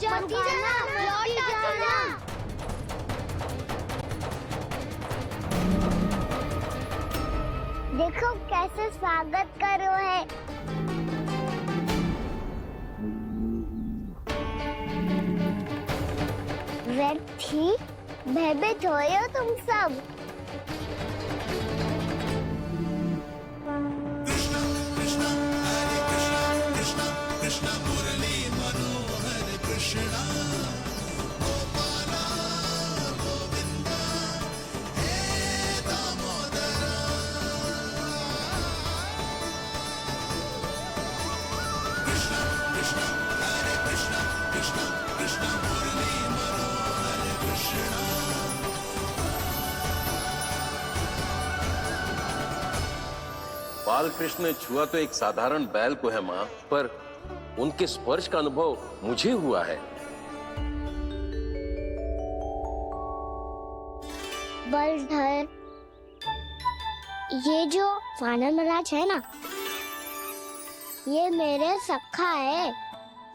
मत ही जाना, लौट जाना। देखो कैसे स्वागत करो है। व्यर्थ ही भयभीत हो तुम सब। बाल कृष्ण ने छुआ तो एक साधारण बैल को है माँ, पर उनके स्पर्श का अनुभव मुझे हुआ है। बलधर, ये जो वानर महाराज है ना, ये मेरे सखा है।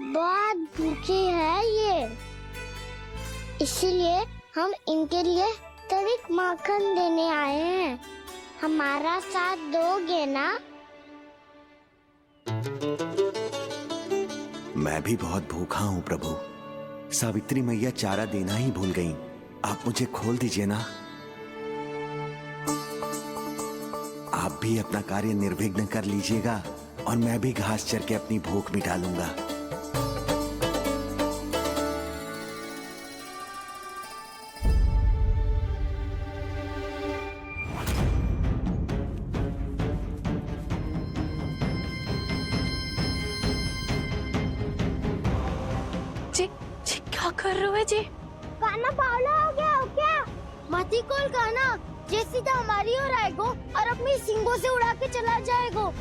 बहुत भूखे है ये, इसीलिए हम इनके लिए तनिक माखन देने आए हैं। हमारा साथ दोगे ना? मैं भी बहुत भूखा हूँ प्रभु। सावित्री मैया चारा देना ही भूल गईं। आप मुझे खोल दीजिए ना। आप भी अपना कार्य निर्विघ्न कर लीजिएगा और मैं भी घास चर के अपनी भूख मिटा लूंगा। क्या कर रहे हो जी? काना पावला हो गया हो क्या? मती कोल काना, जे सीधा हमारी ओर आएगो और अपनी सींगों से उड़ा के चला जाएगो।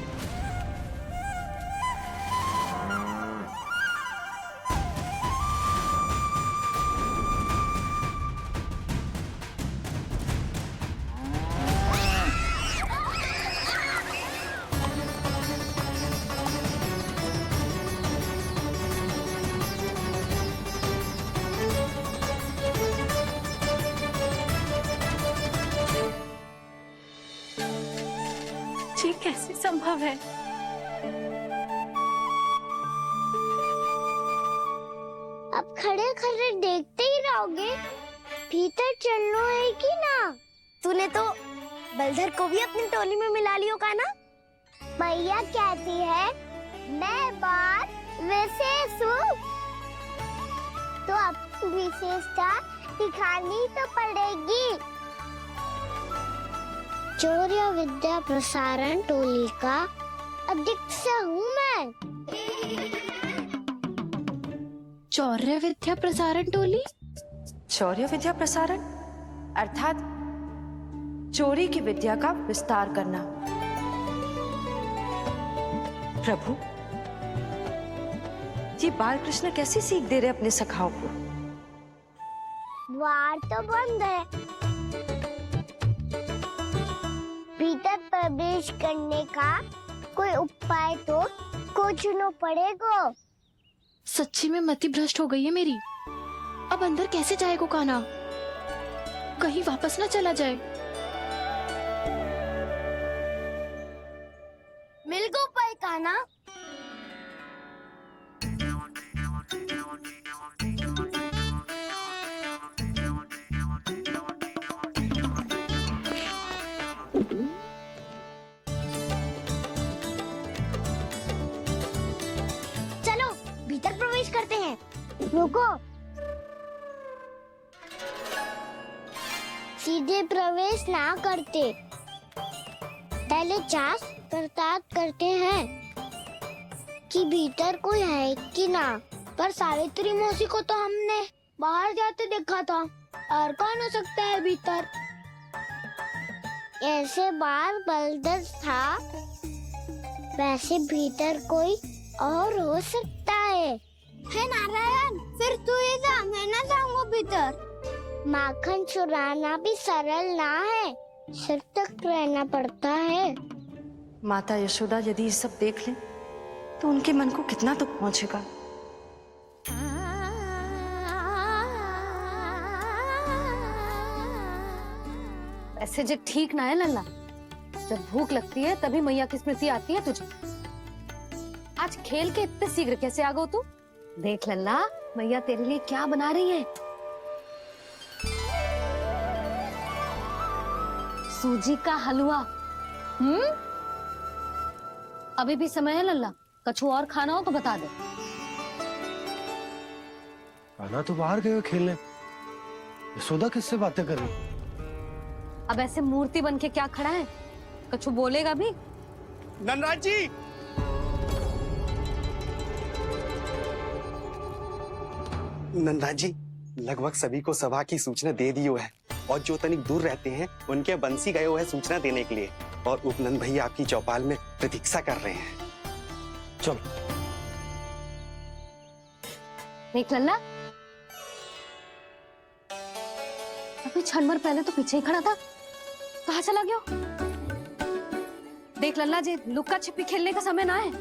कैसे संभव है? अब खड़े खड़े देखते ही रहोगे? भीतर चलना है कि ना? तूने तो बलधर को भी अपनी टोली में मिला लियो का ना? भैया कहती है मैं बात विशेष हूँ, तो अपनी विशेषता दिखानी तो पड़ेगी। चौर्य विद्या प्रसारण टोली का अध्यक्ष हूँ मैं। चौर्य विद्या प्रसारण टोली? चौर्य विद्या प्रसारण अर्थात चोरी की विद्या का विस्तार करना। प्रभु, ये बाल कृष्ण कैसी सीख दे रहे अपने सखाओं को? द्वार तो बंद है, भीतर प्रवेश करने का कोई उपाय तो खोजना पड़ेगा। सच्ची में मति भ्रष्ट हो गई है मेरी। अब अंदर कैसे जाएगा काना? कहीं वापस ना चला जाए। मिल गो पाए काना। चलो भीतर प्रवेश करते हैं। रुको, सीधे प्रवेश ना करते, पहले जांच पड़ताल करते हैं कि भीतर कोई है कि ना। पर सावित्री मौसी को तो हमने बाहर जाते देखा था, और कौन हो सकता है भीतर? ऐसे बार बलदर था, वैसे भीतर कोई और हो सकता है। नारायण, फिर तू ही जा, मैं ना जाऊंगा भीतर। माखन चुराना भी सरल ना है, सतर्क रहना पड़ता है। माता यशोदा यदि ये सब देख लें तो उनके मन को कितना दुख पहुंचेगा। ऐसे जो ठीक ना है लल्ला। जब भूख लगती है तभी मैया की स्मृति आती है तुझे। आज खेल के इतने शीघ्र कैसे आ गो तू? देख लल्ला, मैया तेरे लिए क्या बना रही है। सूजी का हलवा। अभी भी समय है लल्ला, कछु और खाना हो तो बता दे। कान्हा तो बाहर गए हो खेलने, यशोदा किससे बातें कर रही? अब ऐसे मूर्ति बन के क्या खड़ा है? कछु बोलेगा भी? ननराज जी, नंदराज जी, लगभग सभी को सभा की सूचना दे दी है और जो तनिक दूर रहते हैं उनके बंसी गए हुए हैं सूचना देने के लिए और उपनंद भैया आपकी चौपाल में प्रतीक्षा कर रहे हैं। चल। देख लल्ला, अभी क्षण भर पहले तो पीछे ही खड़ा था, कहाँ चला गया? देख लल्ला जी, लुक्का छिपी खेलने का समय ना है।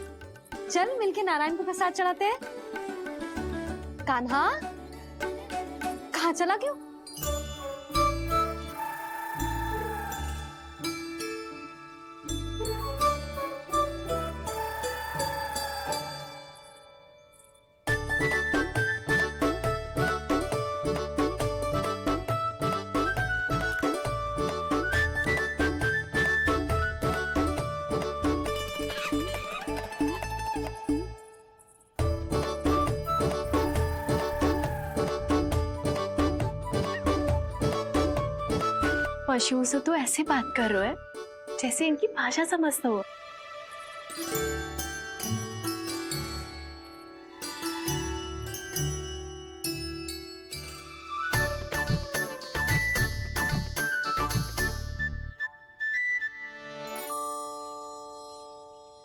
चल मिलके नारायण को प्रसाद चढ़ाते हैं। कान्हा, कहाँ चला गया? पशुओं से तो ऐसे बात कर रहे हो जैसे इनकी भाषा समझते हो।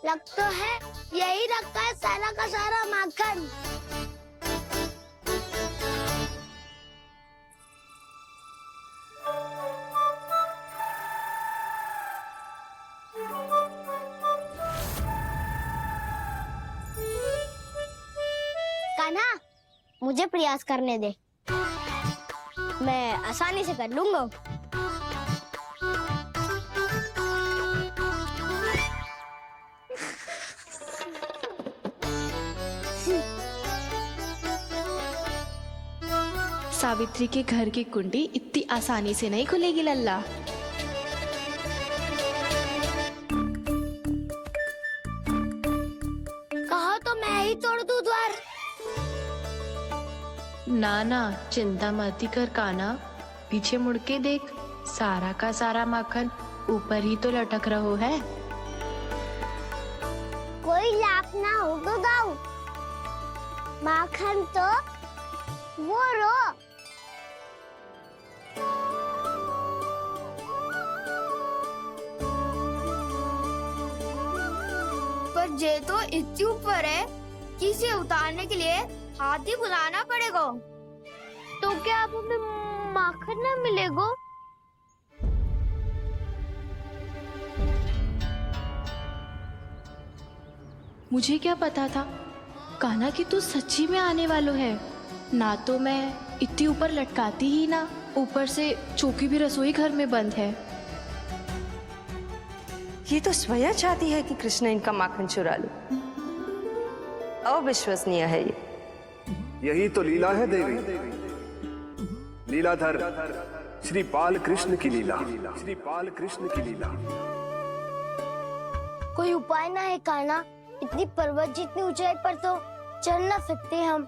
लग तो है यही रखा है सारा का सारा माखन। कान्हा, मुझे प्रयास करने दे, मैं आसानी से कर लूंगा। सावित्री के घर की कुंडी इतनी आसानी से नहीं खुलेगी लल्ला। कहो तो मैं ही तोड़ दूं द्वार। ना ना, चिंता मत कर कान्हा, पीछे मुड़ के देख, सारा का सारा माखन ऊपर ही तो लटक रहो है। कोई लाभ ना हो तो दाऊ, माखन तो वो रो। पर जे तो इतनी ऊपर है कि इसे उतारने के लिए हाथी बुलाना पड़ेगा। तो क्या अब हमें माखन ना मिलेगा? मुझे क्या पता था कान्हा कि तू सच्ची में आने वालो है। ना तो मैं इतनी ऊपर लटकाती ही ना, ऊपर से चौकी भी रसोई घर में बंद है। ये तो स्वयं चाहती है कि कृष्ण इनका माखन चुरा ले। अविश्वसनीय है ये। यही तो लीला है देवी, लीलाधर श्री बाल कृष्ण की लीला, श्री बाल कृष्ण की लीला। कोई उपाय ना है कान्हा? इतनी पर्वत जितनी ऊंचाई पर तो चल ना सकते हम।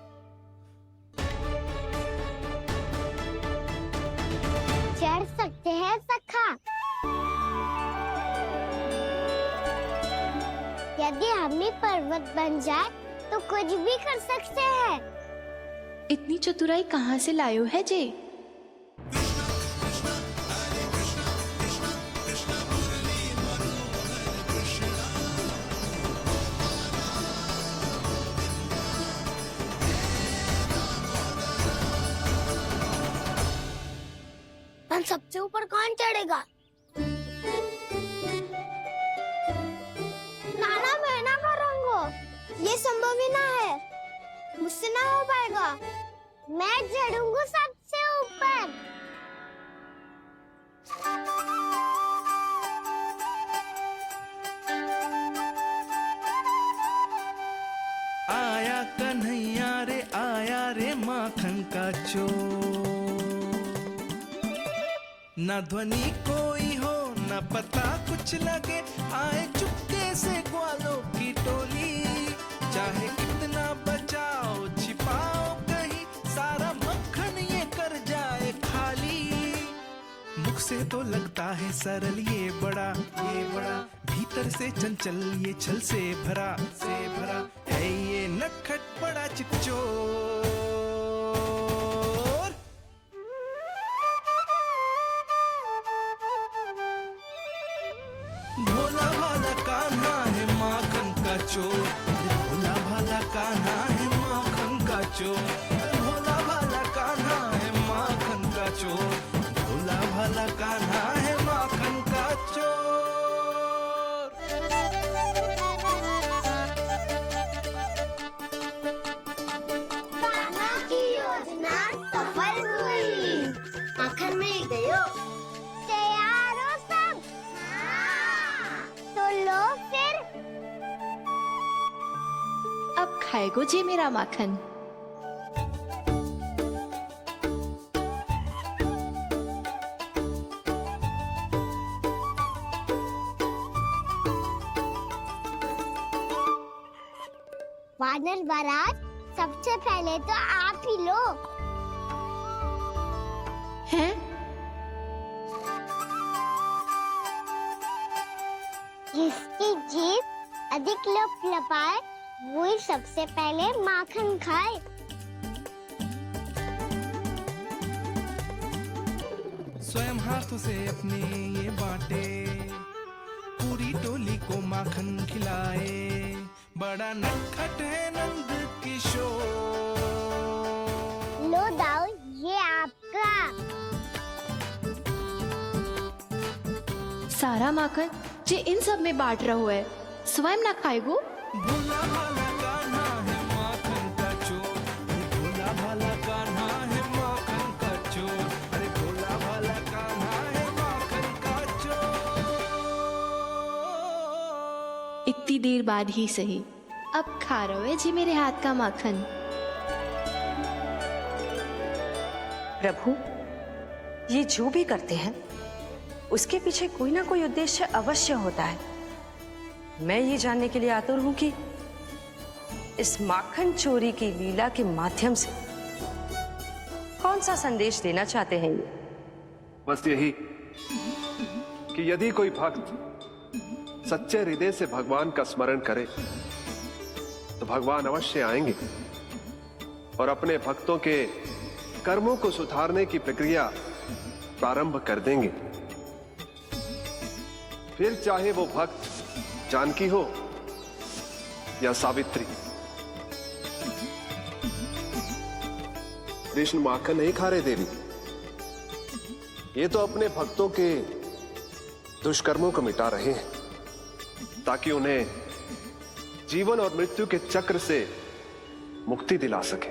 चढ़ सकते हैं सखा, यदि हम ही पर्वत बन जाए तो कुछ भी कर सकते हैं। इतनी चतुराई कहाँ से लायो है जे? हम सबसे ऊपर कौन चढ़ेगा? नाना मैं ना करूँगा, ये संभव ही ना है, मुझसे ना हो पाएगा। मैं चढ़ूंगा सबसे ऊपर। ना ध्वनि कोई हो ना पता कुछ लगे, आए चुपके से ग्वालों की टोली। चाहे कितना बचाओ छिपाओ कहीं, सारा मक्खन ये कर जाए खाली। मुख से तो लगता है सरल ये बड़ा, भीतर से चंचल ये छल से भरा है ये नटखट बड़ा चिकचोर। भोला भाला कान्हा है माखन का चोर, भोला भाला कान्हा है माखन का चोर, भोला भाला कान्हा है माखन का चोर, भोला भाला कान्हा है माखन का चोर। कान्हा की योजना सफल हुई, माखन मिल गयो। तैयार हो सब? तो लो फिर। अब खाएगो जी मेरा माखन। वानर बारात, सबसे पहले तो आप ही लो। हैं? जिसकी जीभ अधिक लपलपाए वही सबसे पहले माखन खाए। स्वयं हाथों से अपने ये बांटे, पूरी टोली को माखन खिलाए, बड़ा नटखट है नंद किशोर। लो दाऊ, ये आपका। सारा माखन जे इन सब में बांट रहो है, स्वयं ना खाएगो। भोला भाला कान्हा है माखन का चोर, अरे भोला भाला कान्हा है माखन का चोर, अरे भोला भाला कान्हा है माखन का चोर। इतनी देर बाद ही सही, अब खा रहे हो जी मेरे हाथ का माखन। प्रभु, ये जो भी करते हैं उसके पीछे कोई ना कोई उद्देश्य अवश्य होता है। मैं ये जानने के लिए आतुर हूं कि इस माखन चोरी की लीला के माध्यम से कौन सा संदेश देना चाहते हैं ये। बस यही कि यदि कोई भक्त सच्चे हृदय से भगवान का स्मरण करे तो भगवान अवश्य आएंगे और अपने भक्तों के कर्मों को सुधारने की प्रक्रिया प्रारंभ कर देंगे। फिर चाहे वो भक्त जानकी हो या सावित्री। कृष्ण माखन नहीं खा रहे देवी, ये तो अपने भक्तों के दुष्कर्मों को मिटा रहे हैं ताकि उन्हें जीवन और मृत्यु के चक्र से मुक्ति दिला सके।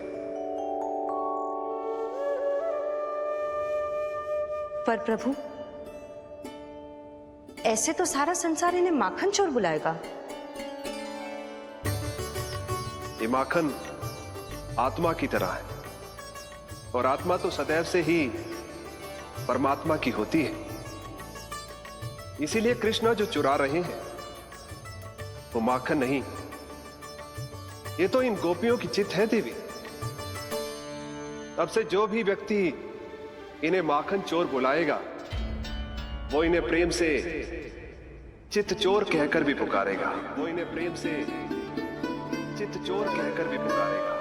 पर प्रभु, ऐसे तो सारा संसार इन्हें माखन चोर बुलाएगा। ये माखन आत्मा की तरह है और आत्मा तो सदैव से ही परमात्मा की होती है। इसीलिए कृष्ण जो चुरा रहे हैं वो माखन नहीं, ये तो इन गोपियों की चित है देवी। अब से जो भी व्यक्ति इन्हें माखन चोर बुलाएगा वो इन्हें प्रेम से चित चोर कहकर भी पुकारेगा, वो इन्हें प्रेम से चित चोर कहकर भी पुकारेगा।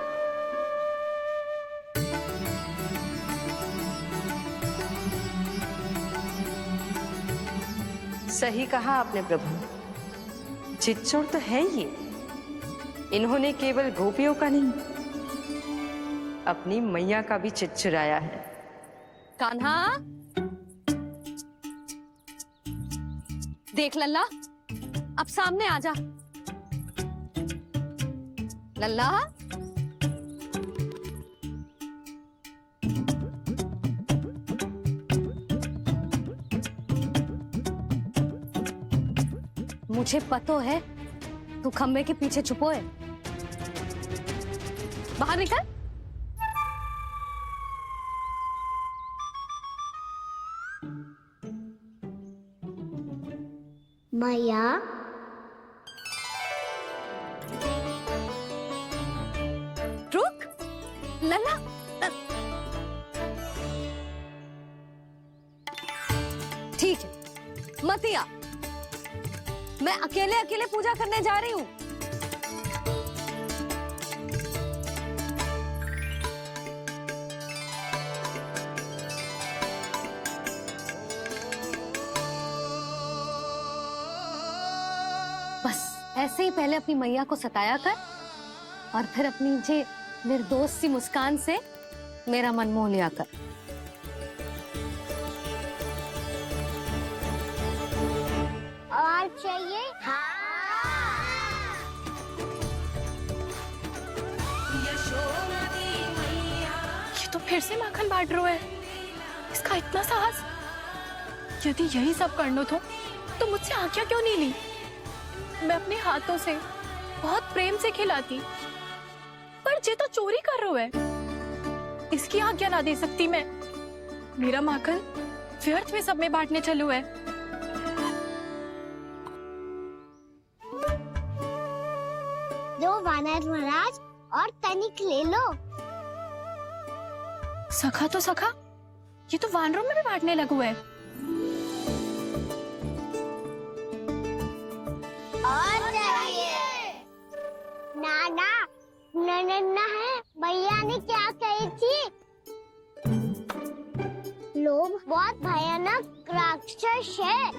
सही कहा आपने प्रभु, चित चोर तो है ये। इन्होंने केवल गोपियों का नहीं, अपनी मैया का भी चित चुराया है। कान्हा, देख लल्ला, अब सामने आ जा। लल्ला, मुझे पतो है तू खम्बे के पीछे छुपो है। बाहर निकल। मैया रुक लल्ला। ठीक है मत आ, मैं अकेले अकेले पूजा करने जा रही हूँ। बस ऐसे ही पहले अपनी मैया को सताया कर और फिर अपनी जे निर्दोष सी मुस्कान से मेरा मन मोह लिया कर। और चाहिए? ये तो फिर से माखन बांट रहा है। इसका इतना साहस। यदि यही सब करना तो मुझसे आज्ञा क्यों नहीं ली? मैं अपने हाथों से बहुत प्रेम से खिलाती, पर ये तो चोरी कर रहा है। इसकी आज्ञा ना दे सकती मैं। मेरा माखन व्यर्थ में सब में बांटने चलू है। दो वानर महाराज और तनिक ले लो। सखा तो सखा, ये तो वानरों में भी बांटने लगू है। और चाहिए? नाना नन्ना है, भैया ने क्या कही थी? लोभ बहुत भयानक राक्षस है।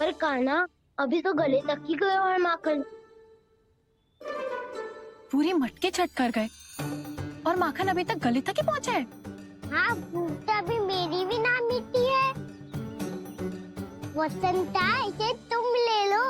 पर कान्हा अभी तो गले तक ही गया है माखन। पूरे मटके छट कर गए और माखन अभी तक गले तक ही पहुंचा है। हाँ, तभी मेरी भी ना मिट्टी है। वसंता, इसे तुम ले लो।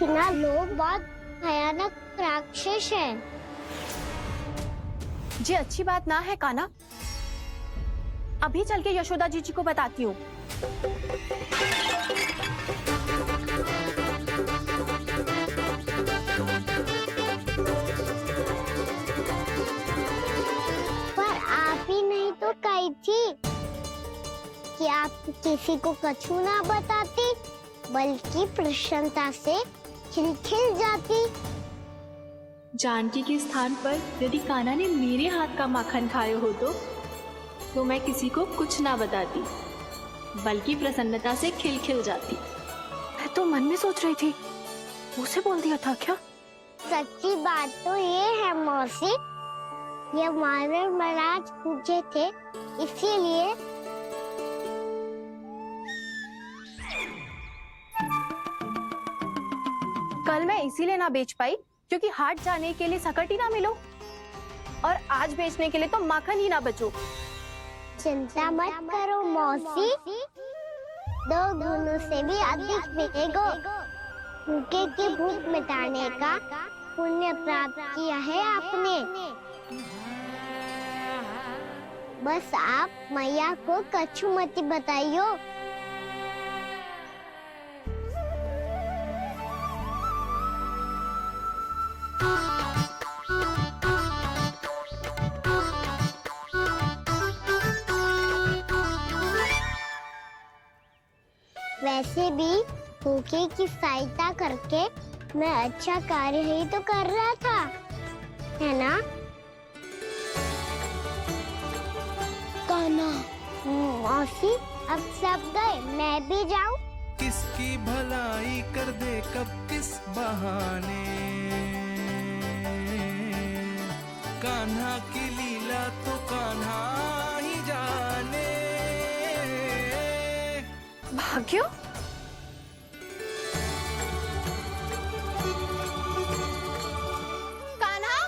ना लोग बहुत भयानक राक्षस है। जी अच्छी बात ना है कान्हा। अभी चल के यशोदा जी को बताती हूँ। पर आप ही नहीं तो कही थी कि आप किसी को कछु ना बताती, बल्कि प्रसन्नता से खिलखिल जाती। जानकी के स्थान पर यदि कान्हा ने मेरे हाथ का माखन खाया हो तो मैं किसी को कुछ ना बताती, बल्कि प्रसन्नता से खिलखिल जाती। मैं तो मन में सोच रही थी, मुझसे बोल दिया था क्या? सच्ची बात तो ये है मौसी, ये वानर महाराज पूछे थे, इसीलिए। कल मैं इसीलिए ना बेच पाई क्योंकि हाट जाने के लिए सकट ही ना मिलो, और आज बेचने के लिए तो माखन ही ना बचो। चिंता मत करो मौसी, 2 गुणों से भी अधिक मिलेगा। भूखे की भूख मिटाने का पुण्य प्राप्त किया है आपने। बस आप मैया को कछु मत बताइयो। वैसे भी भूखे की सहायता करके मैं अच्छा कार्य ही तो कर रहा था, है ना? कान्हा, मौसी अब सब गए, मैं भी जाऊं? किसकी भलाई कर दे कब किस बहाने, कान्हा की लीला तो कान्हा ही जाने। भाग्य, कान्हा,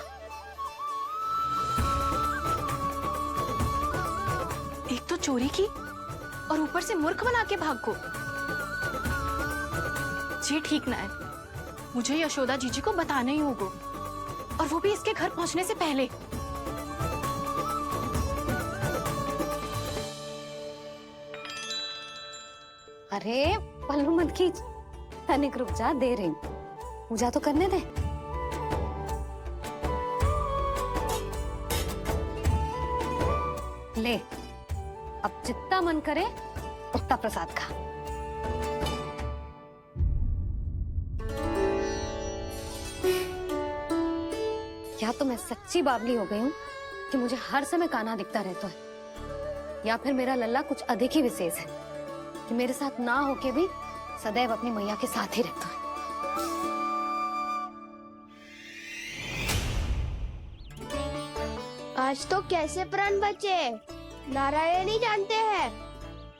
एक तो चोरी की और ऊपर से मूर्ख बना के भाग को। ये ठीक ना है। मुझे यशोदा जीजी को बताना ही होगा, और वो भी इसके घर पहुंचने से पहले। अरे पल्लू मत खींच, तनिक रुक जा, दे रही हूँ, पूजा तो करने दे। ले, अब जितना मन करे उतना प्रसाद खा। या तो मैं सच्ची बावली हो गई हूँ कि मुझे हर समय कान्हा दिखता रहता है, या फिर मेरा लल्ला कुछ अधिक ही विशेष है कि मेरे साथ ना होके भी सदैव अपनी मैया के साथ ही रहता है। आज तो कैसे प्राण बचे, नारायण ही जानते हैं।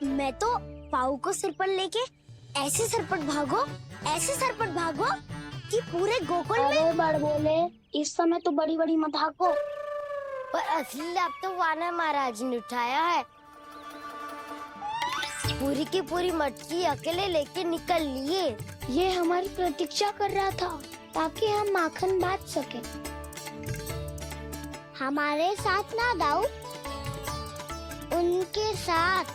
मैं तो पाऊ को सिर पर लेके ऐसे सरपट भागो कि पूरे गोकुल में बड़ बोले, इस समय तो बड़ी बड़ी मत हाको। पर असली लाभ तो वानर महाराज ने उठाया है। पूरी की पूरी मटकी अकेले लेके निकल लिए। ये हमारी प्रतीक्षा कर रहा था ताकि हम माखन बांट सके। हमारे साथ ना दाऊ, उनके साथ।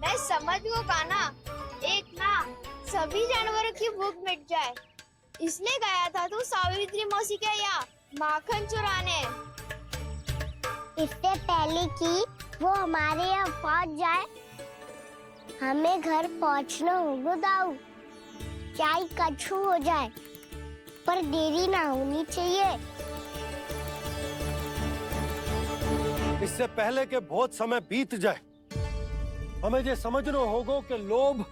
मैं समझ गो कान्हा, एक ना सभी जानवरों की भूख मिट जाए, इसलिए गया था तू सावित्री मौसी के यहाँ माखन चुराने। इससे पहले कि वो हमारे यहाँ पहुँच जाए, हमें घर पहुँचना होगा दाऊ, चाहे कछु हो जाए, पर देरी ना होनी चाहिए। इससे पहले के बहुत समय बीत जाए, हमें ये समझना होगा कि लोभ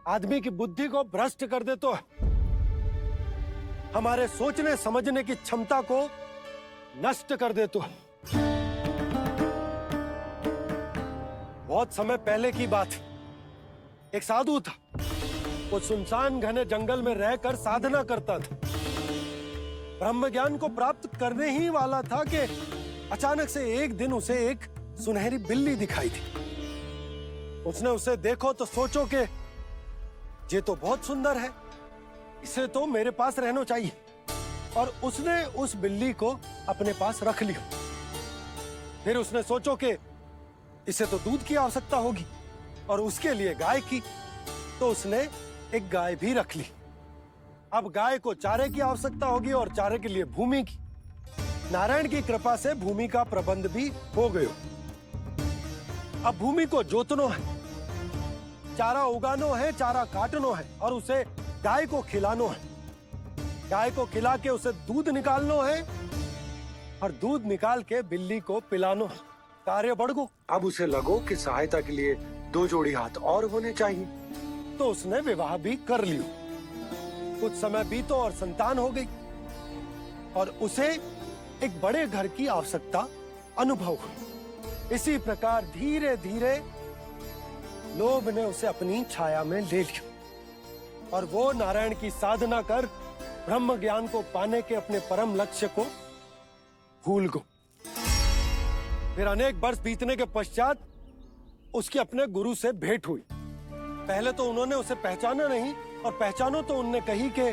आदमी की बुद्धि को भ्रष्ट कर दे, तो हमारे सोचने समझने की क्षमता को नष्ट कर दे। तो बहुत समय पहले की बात, एक साधु था, वो सुनसान घने जंगल में रहकर साधना करता था। ब्रह्म ज्ञान को प्राप्त करने ही वाला था कि अचानक से एक दिन उसे एक सुनहरी बिल्ली दिखाई थी। उसने उसे देखो तो सोचो कि ये तो बहुत सुंदर है, इसे तो मेरे पास रहना चाहिए, और उसने उस बिल्ली को अपने पास रख लिया। फिर उसने सोचो कि इसे तो दूध की आवश्यकता होगी और उसके लिए गाय की, तो उसने एक गाय भी रख ली। अब गाय को चारे की आवश्यकता होगी और चारे के लिए भूमि की। नारायण की कृपा से भूमि का प्रबंध भी हो गयो। अब भूमि को जोतनो है, चारा उगानो है, चारा काटनो है, और उसे गाय को खिलानो है। गाय को खिला के उसे दूध निकालनो है, और दूध निकाल के बिल्ली को पिलानो है। कार्य बढ़ गो। अब उसे लगो कि सहायता के लिए 2 जोड़ी हाथ और होने चाहिए, तो उसने विवाह भी कर लियो। कुछ समय बीतो और संतान हो गई, और उसे एक बड़े घर की आवश्यकता अनुभव हुई। इसी प्रकार धीरे धीरे लोभ ने उसे अपनी छाया में ले लिया, और वो नारायण की साधना कर ब्रह्म ज्ञान को पाने के अपने परम लक्ष्य को भूल गो। फिर अनेक वर्ष बीतने के पश्चात उसकी अपने गुरु से भेंट हुई। पहले तो उन्होंने उसे पहचाना नहीं, और पहचानो तो उनने कही कि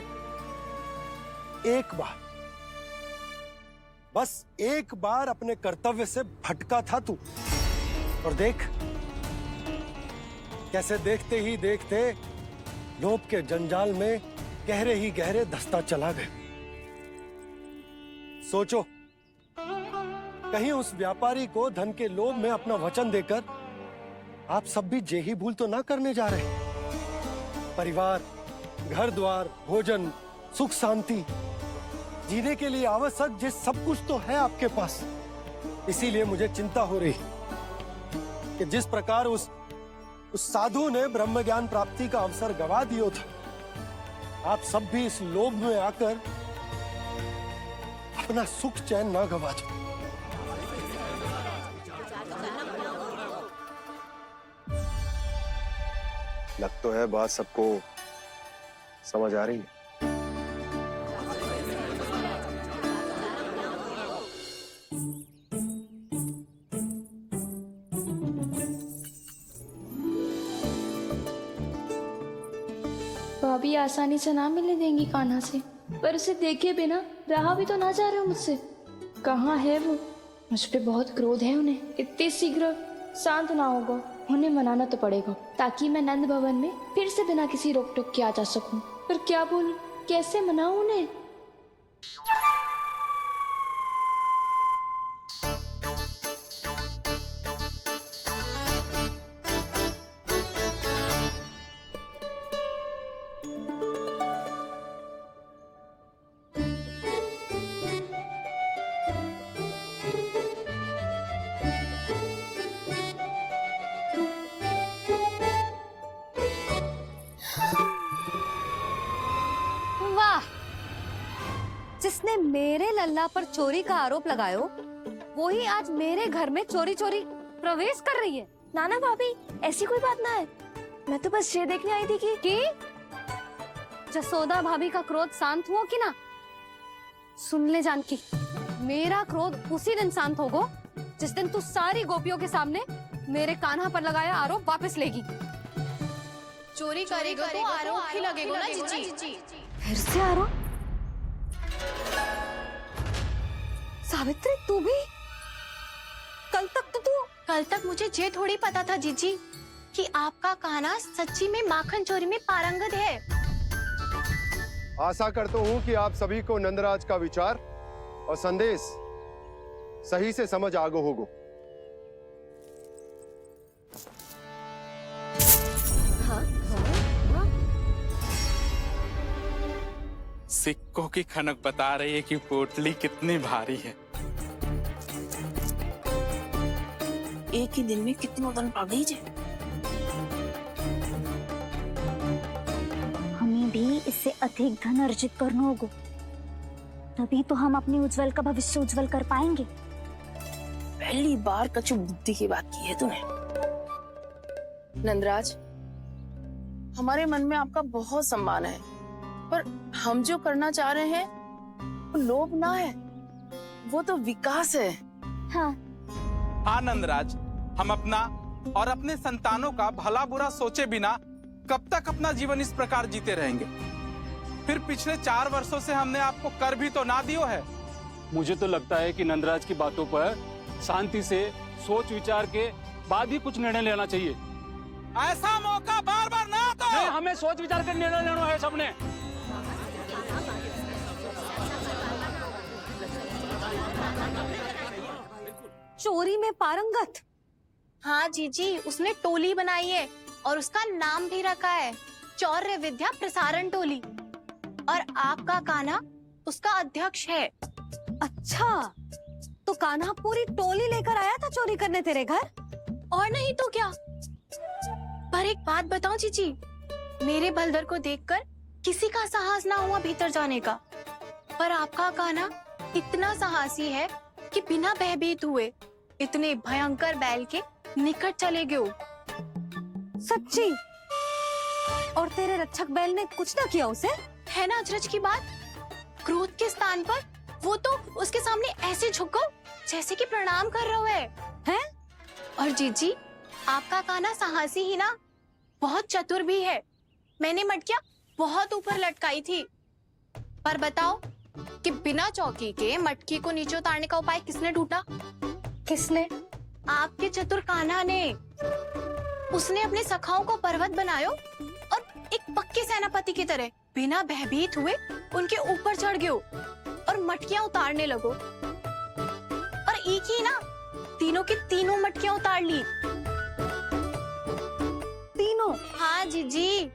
एक बार, बस एक बार अपने कर्तव्य से भटका था तू, और देख कैसे देखते ही देखते लोभ के जंजाल में गहरे ही गहरे धंसता चला गया। सोचो, कहीं उस व्यापारी को धन के लोभ में अपना वचन देकर आप सब भी जे ही भूल तो ना करने जा रहे। परिवार, घर द्वार, भोजन, सुख शांति, जीने के लिए आवश्यक जिस सब कुछ तो है आपके पास। इसीलिए मुझे चिंता हो रही कि जिस प्रकार उस साधु ने ब्रह्म ज्ञान प्राप्ति का अवसर गवा दिया था, आप सब भी इस लोभ में आकर अपना सुख चैन ना गवा दो। लग तो है बात सबको समझ आ रही है। भाभी आसानी से ना मिलने देंगी कान्हा से, पर उसे देखे बिना रहा भी तो ना जा रहे हो मुझसे। कहाँ है वो? मुझ पे बहुत क्रोध है उन्हें, इतनी शीघ्र शांत ना होगा। उन्हें मनाना तो पड़ेगा ताकि मैं नंद भवन में फिर से बिना किसी रोक टोक के आ जा सकूं। पर क्या बोलूं, कैसे मनाऊं उन्हें? वाह, जिसने मेरे लल्ला पर चोरी का आरोप लगायो, वो ही आज मेरे घर में चोरी चोरी प्रवेश कर रही है। नाना भाभी, ऐसी कोई बात ना है। मैं तो बस ये देखने आई थी कि जसोदा भाभी का क्रोध शांत हुआ कि ना? सुन ले जानकी, मेरा क्रोध उसी दिन शांत होगा जिस दिन तू सारी गोपियों के सामने मेरे कान्हा पर लगाया आरोप वापस लेगी। चोरी करेगा तो आरोप ही लगेगा ना जीजी। फिर से आरोप? सावित्री, तू भी? कल तक मुझे ये थोड़ी पता था जीजी कि आपका कान्हा सच्ची में माखन चोरी में पारंगत है। आशा करता हूँ कि आप सभी को नंदराज का विचार और संदेश सही से समझ आगो होगो। सिक्कों की खनक बता रही है कि पोटली कितनी भारी है। एक ही दिन में कितने धन पा गई जे। हमें भी इससे अधिक धन अर्जित करना होगा, तभी तो हम अपने उज्जवल का भविष्य उज्जवल कर पाएंगे। पहली बार कछु बुद्धि की बात की है तूने। नंदराज, हमारे मन में आपका बहुत सम्मान है, पर हम जो करना चाह रहे हैं वो लोभ ना है, वो तो विकास है। हाँ नंदराज, हम अपना और अपने संतानों का भला बुरा सोचे बिना कब तक अपना जीवन इस प्रकार जीते रहेंगे? फिर पिछले 4 वर्षों से हमने आपको कर भी तो ना दियो है। मुझे तो लगता है कि नंदराज की बातों पर शांति से सोच विचार के बाद ही कुछ निर्णय लेना चाहिए। ऐसा मौका बार बार ना दो। नहीं, हमें सोच विचार कर निर्णय लेना है सबने। चोरी में पारंगत? हाँ जीजी, उसने टोली बनाई है और उसका नाम भी रखा है चौर्य विद्या प्रसारण टोली, और आपका कान्हा उसका अध्यक्ष है। अच्छा, तो कान्हा पूरी टोली लेकर आया था चोरी करने तेरे घर? और नहीं तो क्या। पर एक बात बताओ जीजी, मेरे बलदर को देखकर किसी का साहस ना हुआ भीतर जाने का, पर आपका कान्हा इतना साहसी है कि बिना भयभीत हुए इतने भयंकर बैल के निकट चले गए। सच्ची? और तेरे रक्षक बैल ने कुछ ना किया उसे? है ना अचरज की बात। क्रोध के स्थान पर वो तो उसके सामने ऐसे झुको जैसे कि प्रणाम कर रहा है। और जीजी, आपका कान्हा साहसी ही ना, बहुत चतुर भी है। मैंने मटकियां बहुत ऊपर लटकाई थी, पर बताओ कि बिना चौकी के मटकी को नीचे उतारने का उपाय किसने ढूंढा? किसने? आपके चतुर कान्हा ने। उसने अपने सखाओं को पर्वत बनायो और एक पक्के सेनापति की तरह बिना भयभीत हुए उनके ऊपर चढ़ गयो और मटकियां उतारने लगो। और एक ही ना, तीनों की तीनों मटकियां उतार ली। तीनों? हाँ जीजी,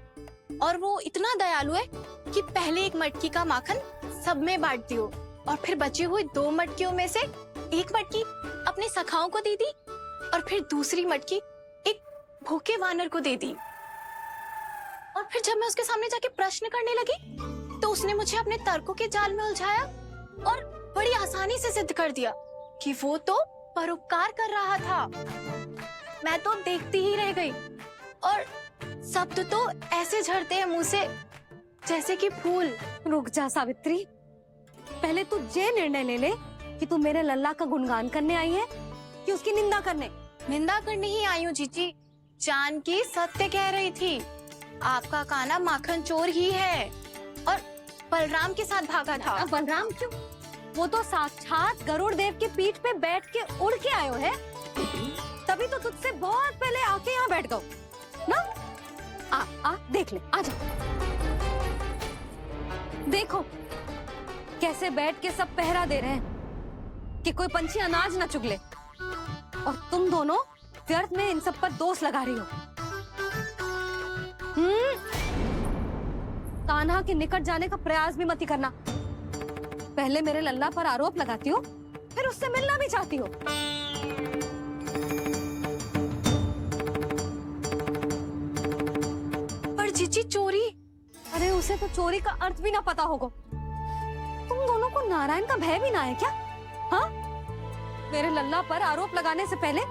और वो इतना दयालु है कि पहले एक मटकी का माखन सब में बांट दियो और फिर बची हुई 2 मटकियों में से एक मटकी अपने सखाओं को दे दी और फिर दूसरी मटकी एक भूखे वानर को दे दी। और फिर जब मैं उसके सामने जाके प्रश्न करने लगी तो उसने मुझे अपने तर्कों के जाल में उलझाया और बड़ी आसानी से सिद्ध कर दिया कि वो तो परोपकार कर रहा था। मैं तो देखती ही रह गई और शब्द तो ऐसे झड़ते हैं मुंह से जैसे कि फूल। रुक जा सावित्री, पहले तू ये निर्णय ले ले कि तू मेरे लल्ला का गुणगान करने आई है कि उसकी निंदा करने? निंदा करने ही आई हूँ जीजी। जानकी सत्य कह रही थी। आपका कान्हा माखन चोर ही है और बलराम के साथ भागा था। अब बलराम क्यों? वो तो साक्षात गरुड़ देव की पीठ पे बैठ के उड़ के आयो है, तभी तो तुझसे बहुत पहले आके यहाँ बैठ गओ ना। आ देख ले, आजा। देखो कैसे बैठ के सब पहरा दे रहे हैं कि कोई पंछी अनाज ना चुगले, और तुम दोनों व्यर्थ में इन सब पर दोष लगा रही हो। कान्हा के निकट जाने का प्रयास भी मत ही करना। पहले मेरे लल्ला पर आरोप लगाती हो, फिर उससे मिलना भी चाहती हो। पर जीजी चोरी, अरे उसे तो चोरी का अर्थ भी ना पता होगा। तुम दोनों को नारायण का भय भी ना है क्या? हाँ, मेरे लल्ला पर आरोप लगाने से पहले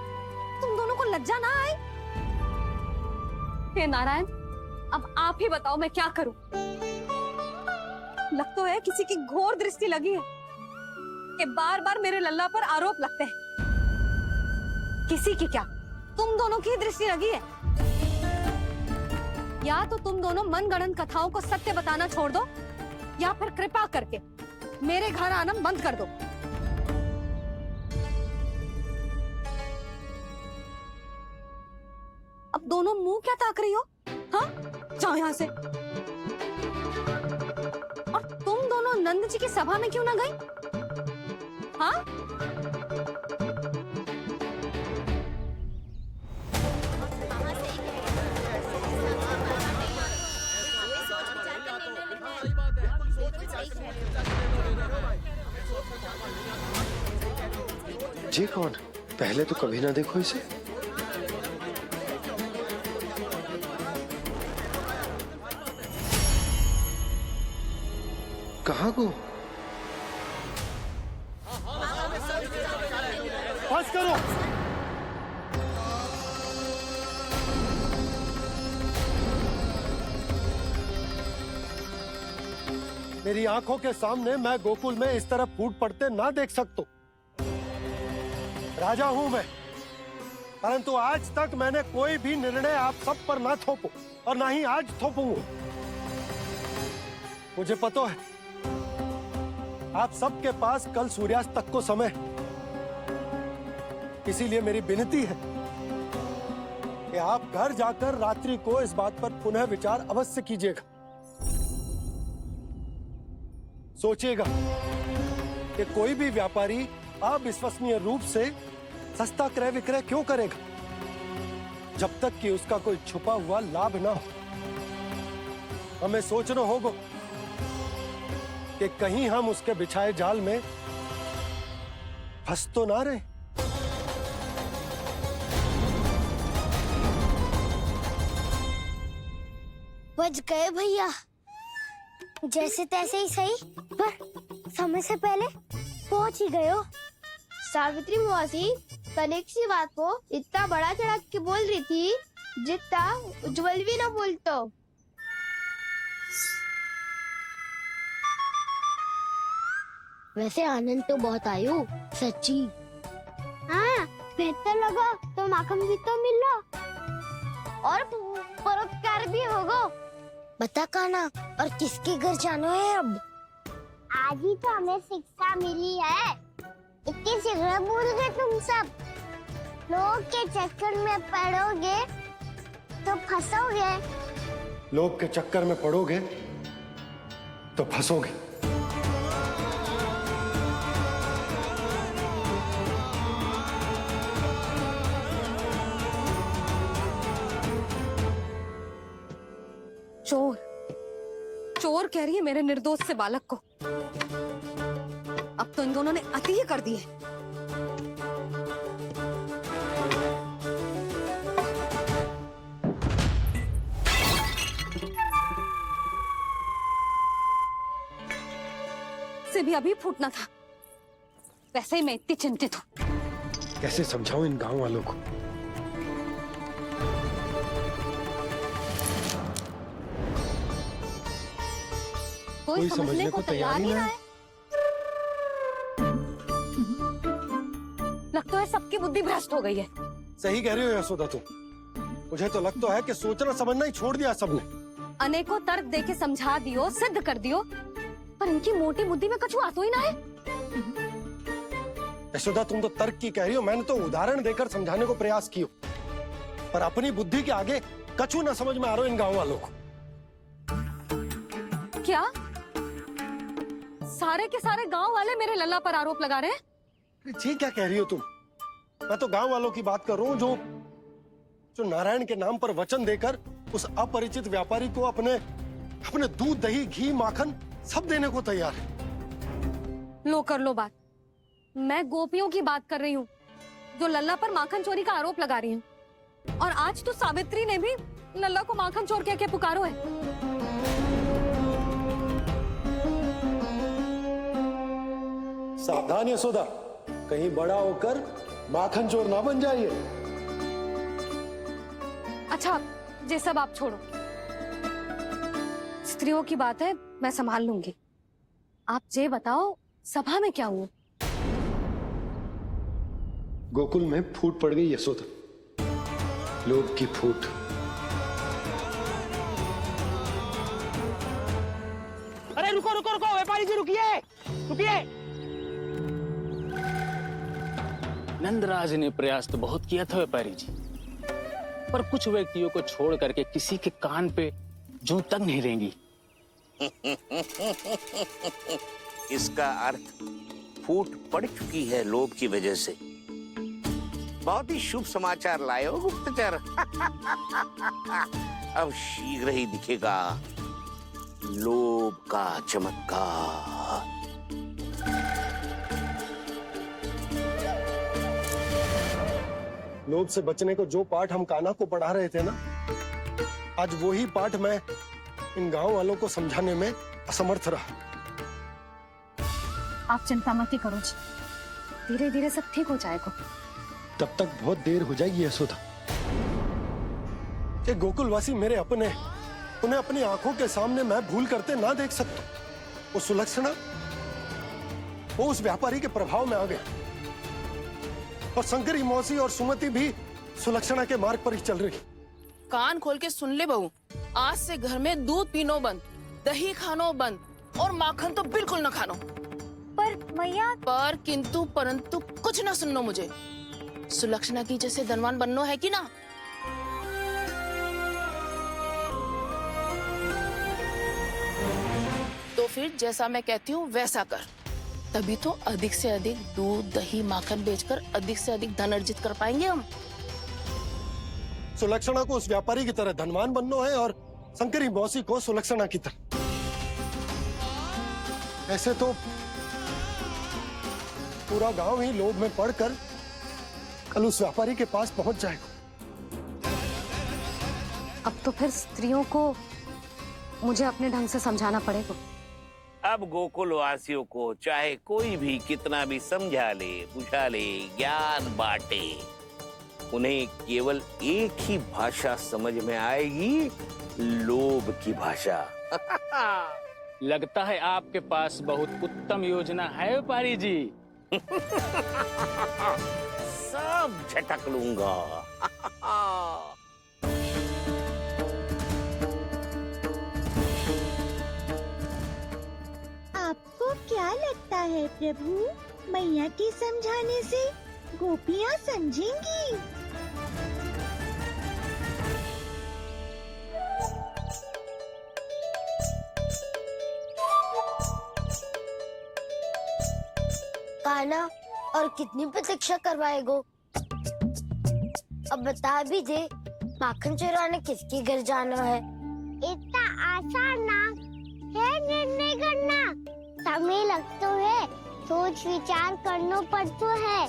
तुम दोनों को लज्जा ना आई? हे नारायण, अब आप ही बताओ मैं क्या करूं। लग तो है किसी की घोर दृष्टि लगी है कि बार बार मेरे लल्ला पर आरोप लगते हैं। किसी की क्या, तुम दोनों की दृष्टि लगी है। या तो तुम दोनों मनगढ़ंत कथाओं को सत्य बताना छोड़ दो, या फिर कृपा करके मेरे घर आना बंद कर दो। अब दोनों मुंह क्या ताक रही हो? हाँ, जाओ यहाँ से। और तुम दोनों नंद जी की सभा में क्यों ना गई? हाँ? जी कौन? पहले तो कभी ना देखो इसे। कहाँ को? बस करो। मेरी आंखों के सामने मैं गोकुल में इस तरह फूट पड़ते ना देख सकता। राजा हूं मैं, परंतु आज तक मैंने कोई भी निर्णय आप सब पर ना थोपो और ना ही आज थोपूंगा। मुझे पता है आप सबके पास कल सूर्यास्त तक को समय, इसीलिए मेरी विनती है कि आप घर जाकर रात्रि को इस बात पर पुनः विचार अवश्य कीजिएगा। सोचिएगा कि कोई भी व्यापारी अविश्वसनीय रूप से सस्ता क्रय विक्रय क्यों करेगा, जब तक कि उसका कोई छुपा हुआ लाभ ना हो। हमें सोचना होगा कि कहीं हम उसके बिछाए जाल में फंस तो ना रहे। बच गए भैया, जैसे तैसे ही सही, पर समय से पहले पहुंच ही गए हो। सावित्री मौसी कनेक सी बात को इतना बड़ा चढ़ा के बोल रही थी जितना उज्जवल भी ना बोलतो। वैसे आनंद तो बहुत आयो, सच्ची। हाँ, बेहतर लगा तो माखन भी तो मिला और परोपकार भी होगा। बता कान्हा, और किसके घर जाना है अब? आज ही तो हमें शिक्षा मिली है, इतनी शीघ्र भूल गए तुम सब। लोग के चक्कर में पड़ोगे तो फंसोगे। लोग के चक्कर में पड़ोगे तो फंसोगे। चोर, चोर कह रही है मेरे निर्दोष से बालक को। अब तो इन दोनों ने अति ही कर दी है। से भी अभी फूटना था। वैसे ही मैं इतनी चिंतित हूँ। कैसे समझाऊं इन गांव वालों को? कोई समझने को तैयार ही ना है। लगता है सबकी बुद्धि भ्रष्ट हो गई है। सही कह रही हो यशोदा तुम। मुझे तो लगता है कि सोचना समझना ही छोड़ दिया सबने। अनेकों तर्क देके समझा दियो, सिद्ध कर दियो, पर इनकी मोटी बुद्धि में कछु आतो ही ना है। यशोदा, तुम तो तर्क की कह रही हो, मैंने तो उदाहरण देकर समझाने को प्रयास किया, पर अपनी बुद्धि के आगे कछु ना समझ में आ रहा इन गांव वालों को। क्या सारे के सारे गांव वाले मेरे लल्ला पर आरोप लगा रहे हैं? जी क्या कह रही हो तुम? मैं तो गांव वालों की बात कर रहा हूँ जो नारायण के नाम पर वचन देकर उस अपरिचित व्यापारी को अपने दूध, दही, घी, माखन सब देने को तैयार है। लो कर लो बात। मैं गोपियों की बात कर रही हूँ जो लल्ला पर माखन चोरी का आरोप लगा रही हैं। और आज तो सावित्री ने भी लल्ला को माखन चोर कह के पुकारो है। सावधान यशोदा, कहीं बड़ा होकर माखन चोर ना बन जाइए। अच्छा, ये सब आप छोड़ो, स्त्रियों की बात है, मैं संभाल लूंगी। आप ये बताओ, सभा में क्या हुआ? गोकुल में फूट पड़ गई यशोदा, लोभ की फूट। अरे रुको रुको रुको, व्यापारी जी रुकिए रुकिए। नंदराज ने प्रयास तो बहुत किया था व्यापारी जी, पर कुछ व्यक्तियों को छोड़ करके किसी के कान पे जूं तक नहीं रेंगी। इसका अर्थ फूट पड़ चुकी है लोभ की वजह से। बहुत ही शुभ समाचार लाए हो गुप्तचर। अब शीघ्र ही दिखेगा लोभ का चमत्कार। लोभ से बचने को जो पाठ हम कान्हा को पढ़ा रहे थे ना, आज वही पाठ मैं इन गांव वालों को समझाने में असमर्थ रहा। आप चिंता मत करो जी, धीरे धीरे सब ठीक हो जाएगा। तब तक बहुत देर हो जाएगी यशोदा। ये गोकुलवासी मेरे अपने, उन्हें अपनी आंखों के सामने मैं भूल करते ना देख सकता। वो सुलक्षणा, वो उस व्यापारी के प्रभाव में आ गया, और शंकरी मौसी और सुमति भी सुलक्षणा के मार्ग पर ही चल रही। कान खोल के सुन ले बहू, आज से घर में दूध पीनो बंद, दही खानो बंद, और माखन तो बिल्कुल न खानो। पर मैया, पर किंतु परंतु कुछ न सुननो मुझे। सुलक्षणा की जैसे धनवान बननो है कि ना? तो फिर जैसा मैं कहती हूँ वैसा कर, तभी तो अधिक से अधिक दूध, दही, माखन बेचकर अधिक से अधिक धन अर्जित कर पाएंगे हम। सुलक्षणा को उस व्यापारी की तरह धनवान बनना है और शंकरी मौसी को सुलक्षणा की तरह। ऐसे तो पूरा गांव ही लोभ में पड़कर कल उस व्यापारी के पास पहुंच जाएगा। अब तो फिर स्त्रियों को मुझे अपने ढंग से समझाना पड़ेगा। अब गोकुल वासियों को चाहे कोई भी कितना भी समझा ले, बुझा ले, ज्ञान बांटे, उन्हें केवल एक ही भाषा समझ में आएगी, लोभ की भाषा। लगता है आपके पास बहुत उत्तम योजना है व्यापारी जी। सब झटक लूंगा। आपको क्या लगता है प्रभु, मैया के समझाने से गोपियाँ समझेंगी? कान्हा, और कितनी प्रतीक्षा करवाएगो? अब बता भी दे, माखन चुराने किसके घर जाना है? इतना आसान ना है निर्णय करना, समय लगता है, सोच विचार करना पड़ता है।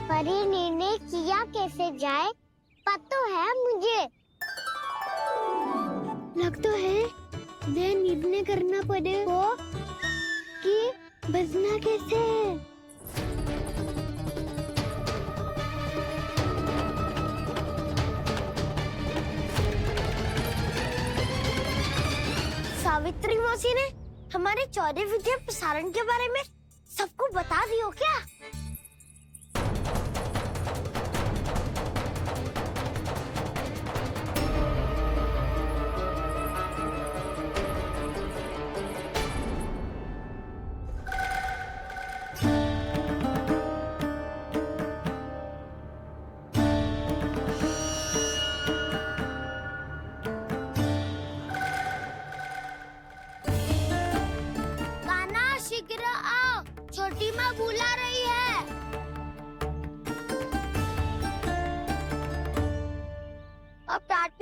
पर ये निर्णय किया कैसे जाए पता है मुझे। लगता है ये निर्णय करना पड़ेगा कि बजना कैसे। सावित्री मौसी ने हमारे 14 विद्या प्रसारण के बारे में सबको बता दियो क्या?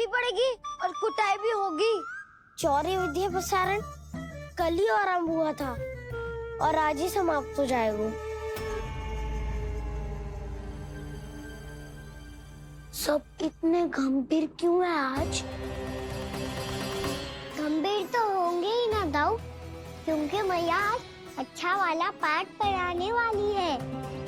भी पड़ेगी और कुटाई भी होगी। चौरी विद्या प्रसारण कल ही आरंभ हुआ था और आज ही समाप्त हो जाएगा। सब इतने गंभीर क्यों है आज? गंभीर तो होंगे ही ना दाऊ, क्योंकि मैया आज अच्छा वाला पाठ पढ़ाने वाली है।